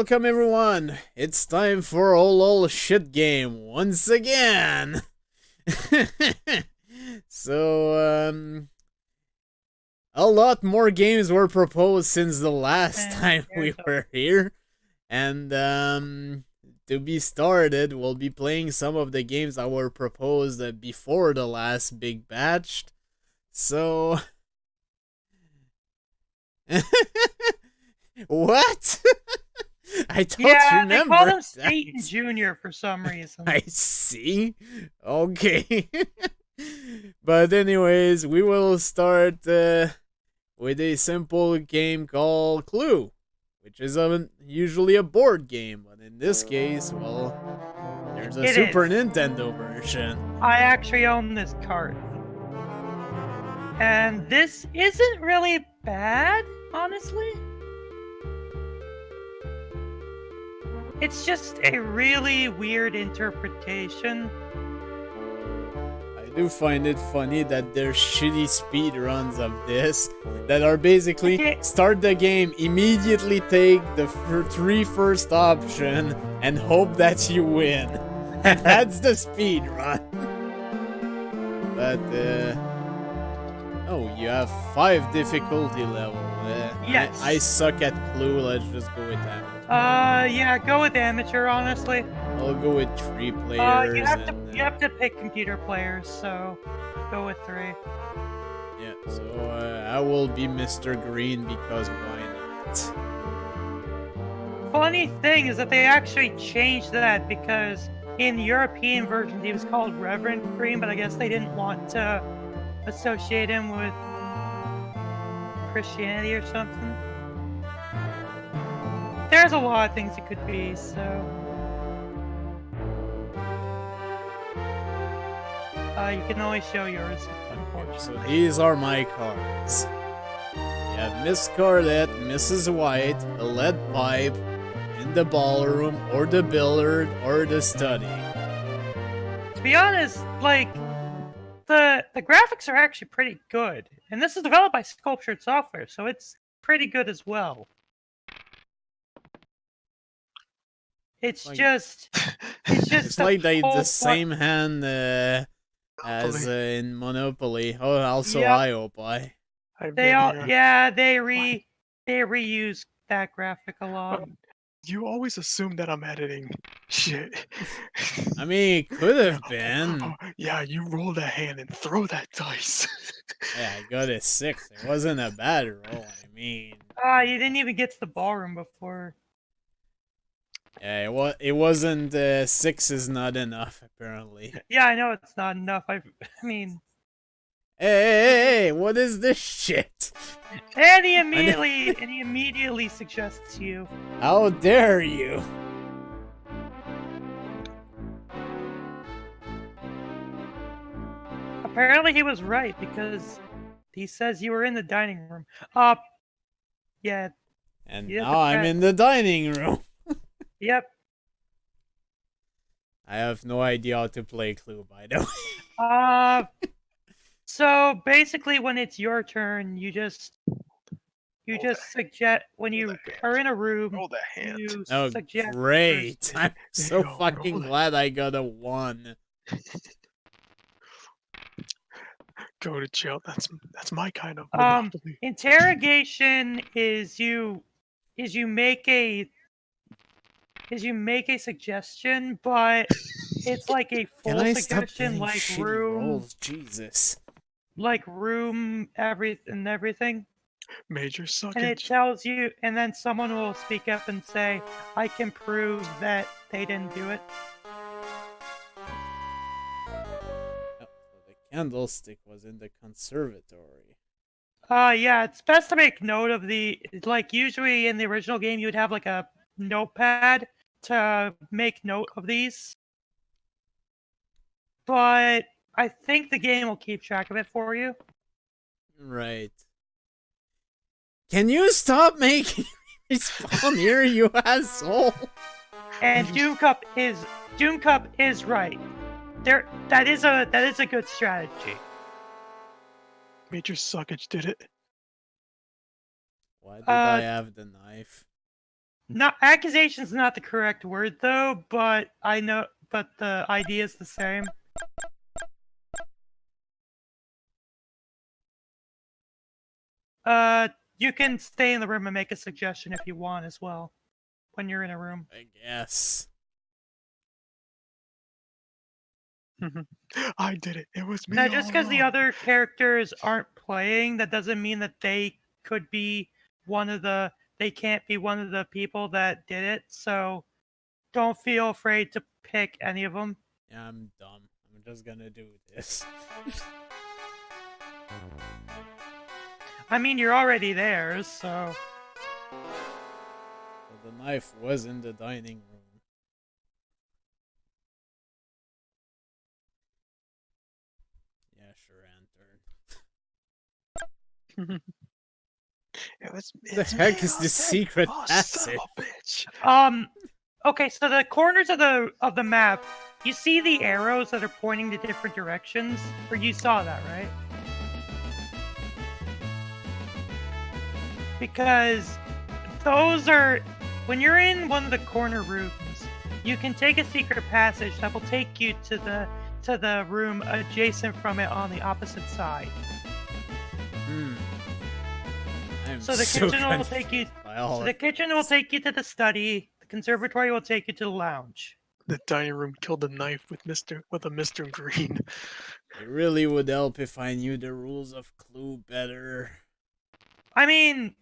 Welcome everyone! It's time for ololshitgames once again! So, a lot more games were proposed since the last time we were here. And, to be started, we'll be playing some of the games that were proposed before the last big batch. So... What? I don't remember. They call him Satan Jr. for some reason. I see. Okay. But anyways, we will start with a simple game called Clue, which is usually a board game, but in this case, well, there's a Super Nintendo version. I actually own this cart. And this isn't really bad, honestly. It's just a really weird interpretation. I do find it funny that there's shitty speed runs of this that are basically start the game, immediately take the three first option, and hope that you win. That's the speed run. But, oh, you have 5 difficulty levels. Yes. I suck at Clue, let's just go with that. Yeah, go with amateur, honestly. I'll go with 3 players. You have to pick computer players, so go with 3. Yeah, so I will be Mr. Green because why not? Funny thing is that they actually changed that because in European versions he was called Reverend Green, but I guess they didn't want to associate him with Christianity or something. There's a lot of things it could be, so... you can only show yours, unfortunately. So these are my cards. You have Miss Scarlet, Mrs. White, the lead pipe, in the ballroom, or the billiard, or the study. To be honest, like, the graphics are actually pretty good. And this is developed by Sculptured Software, so it's pretty good as well. It's like, it's like they the same hand as in Monopoly. Oh, also yep. They reuse that graphic a lot. You always assume that I'm editing shit. I mean, it could have been. Yeah, you roll that hand and throw that dice. Yeah, I got a 6. It wasn't a bad roll, I mean. You didn't even get to the ballroom before. Yeah, it wasn't, 6 is not enough, apparently. Yeah, I know it's not enough. I mean... Hey, what is this shit? And he immediately suggests you. How dare you? Apparently he was right, because he says you were in the dining room. Yeah. And now I'm in the dining room. Yep. I have no idea how to play Clue, by the way. So basically, when it's your turn, you just suggest when you are in a room. Roll the hand. Oh, great! I'm so fucking glad I got a 1. Go to jail. That's my kind of monopoly. Interrogation is you make a suggestion, but it's like a full suggestion, like room. Rolls? Jesus. Like room, everything. Major suckage. And it tells you, and then someone will speak up and say, "I can prove that they didn't do it." Oh, so the candlestick was in the conservatory. Yeah, it's best to make note of like usually in the original game you would have like a notepad to make note of these. But I think the game will keep track of it for you. Right. Can you stop making me spawn here, you asshole? And Doom Cup is right. That is a good strategy. Major suckage did it. Why did I have the knife? Not accusation's not the correct word though, but I know, but the idea is the same. You can stay in the room and make a suggestion if you want as well, when you're in a room. I guess. I did it. It was me. Now, just all because the along. other characters aren't playing, that doesn't mean that they could be one of the. They can't be one of the people that did it. So, don't feel afraid to pick any of them. Yeah, I'm dumb. I'm just gonna do this. I mean, you're already there, so. Well, the knife was in the dining room. Yeah, sure, Ant. The heck is this secret passage? Okay, so the corners of the map, you see the arrows that are pointing to different directions, or you saw that, right? Because those are when you're in one of the corner rooms, you can take a secret passage that will take you to the room adjacent from it on the opposite side. So the kitchen will take you. So the kitchen will take you to the study. The conservatory will take you to the lounge. The dining room killed a knife with a Mr. Green. It really would help if I knew the rules of Clue better. I mean,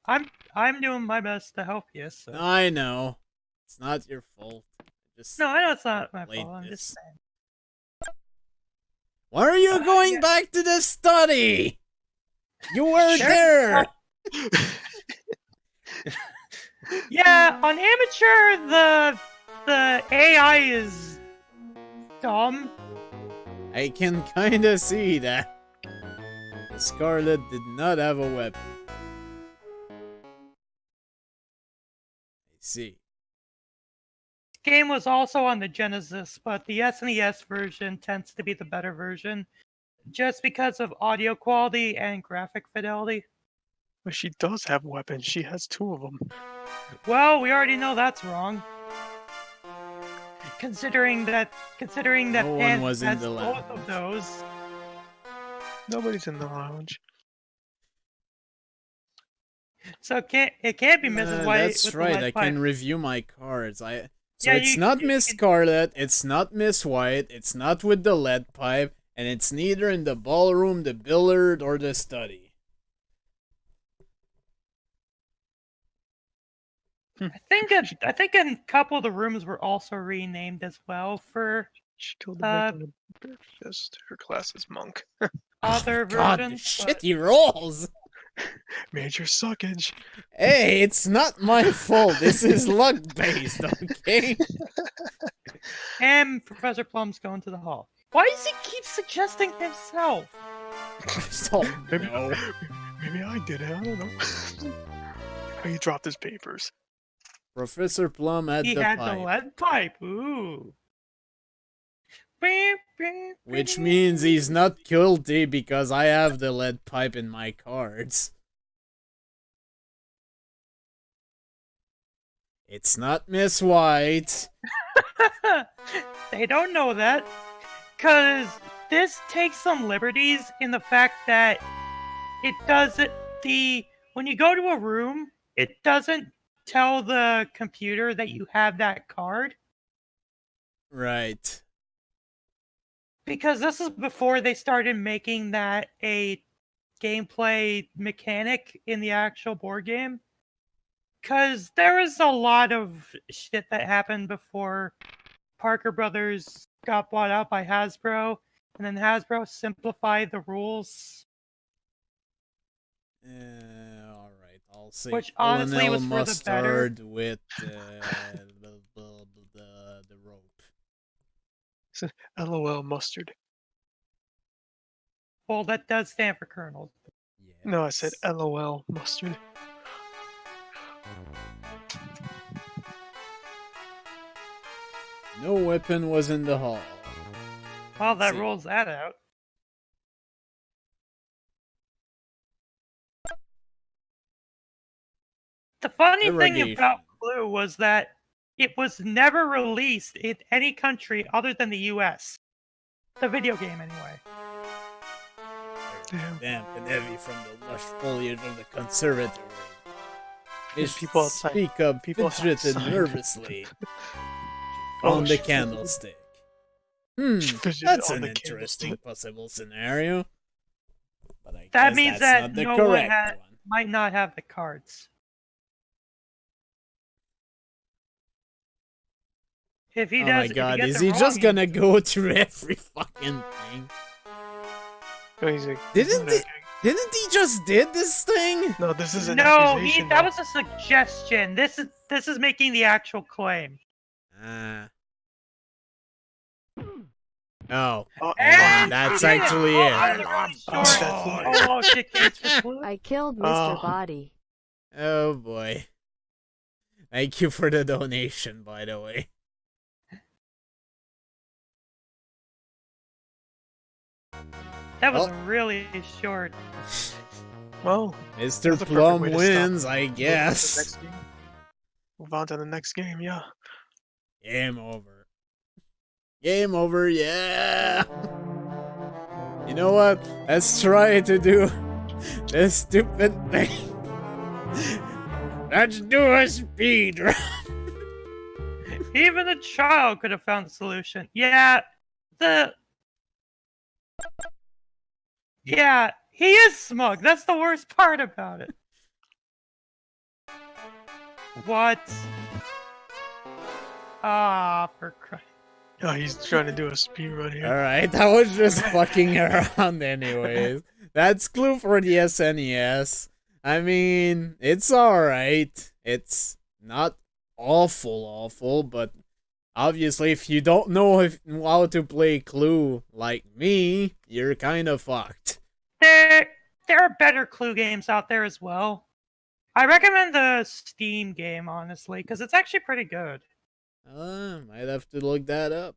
I'm doing my best to help you. So. No, I know. It's not your fault. No, I know it's not my fault. I'm this. just saying. Why are you going back to the study? You were there. Yeah, on Amateur, the AI is dumb. I can kinda see that. Scarlet did not have a weapon. I see. This game was also on the Genesis, but the SNES version tends to be the better version, just because of audio quality and graphic fidelity. But she does have weapons. She has 2 of them. Well, we already know that's wrong. Considering that No one was in the lounge. Both of those. Nobody's in the lounge. So it can't be Mrs. White. That's right. I can review my cards. So yeah, it's not Miss Scarlet. It's not Miss White. It's not with the lead pipe, and it's neither in the ballroom, the billiard, or the study. I think a couple of the rooms were also renamed as well for. She told the breakfast. Her class is monk. Other God, versions. shitty rolls. Major suckage. Hey, it's not my fault. This is luck based, okay? And Professor Plum's going to the hall. Why does he keep suggesting himself? Maybe I did it. I don't know. He dropped his papers. Professor Plum had the pipe. He had the lead pipe. Ooh. Which means he's not guilty because I have the lead pipe in my cards. It's not Miss White. They don't know that. Because this takes some liberties in the fact that it doesn't... When you go to a room, it doesn't tell the computer that you have that card. Right. Because this is before they started making that a gameplay mechanic in the actual board game. Because there was a lot of shit that happened before Parker Brothers got bought out by Hasbro, and then Hasbro simplified the rules. Alright, I'll say which honestly was for the better. with the rope. LOL mustard. Well, that does stand for Colonel. Yes. No, I said LOL mustard. No weapon was in the hall. Well, that rules that out. The funny thing Irrigation. about Clue was that it was never released in any country other than the US. The video game, anyway. Damn. Damp and heavy from the lush foliage of the conservatory. There's people outside. Speak up, People fidgeted outside. nervously. Oh, On the she candlestick. fidgeted That's on an the interesting candlestick. possible scenario. But I That guess means that's that not the no correct one one. might not have the cards. If he Oh does, my if god, gets is it he wrong, just gonna go through every fucking thing? Oh, he's like, Didn't he just did this thing? No, this is an No, accusation. that though. was a suggestion. This is making the actual claim. Oh, Oh, And that's he did actually Oh, it. that was a really short. that's Oh, shit, games for Clue. I killed Mr. Oh. Body. Oh boy. Thank you for the donation, by the way. That was Oh. really short. Well, Mr. That's a perfect Plum way to wins, stop. I guess. Move on to the next game, yeah. Game over. Game over, yeah! You know what? Let's try to do this stupid thing. Let's do a speed run. Even a child could have found the solution. Yeah, Yeah, he is smug. That's the worst part about it. What? Ah, for Christ. Oh, he's trying to do a speed run here. Alright, I was just fucking around anyways. That's Clue for the SNES. I mean, it's alright. It's not awful, but obviously if you don't know how to play Clue like me, you're kind of fucked. There are better Clue games out there as well. I recommend the Steam game, honestly, because it's actually pretty good. Might have to look that up.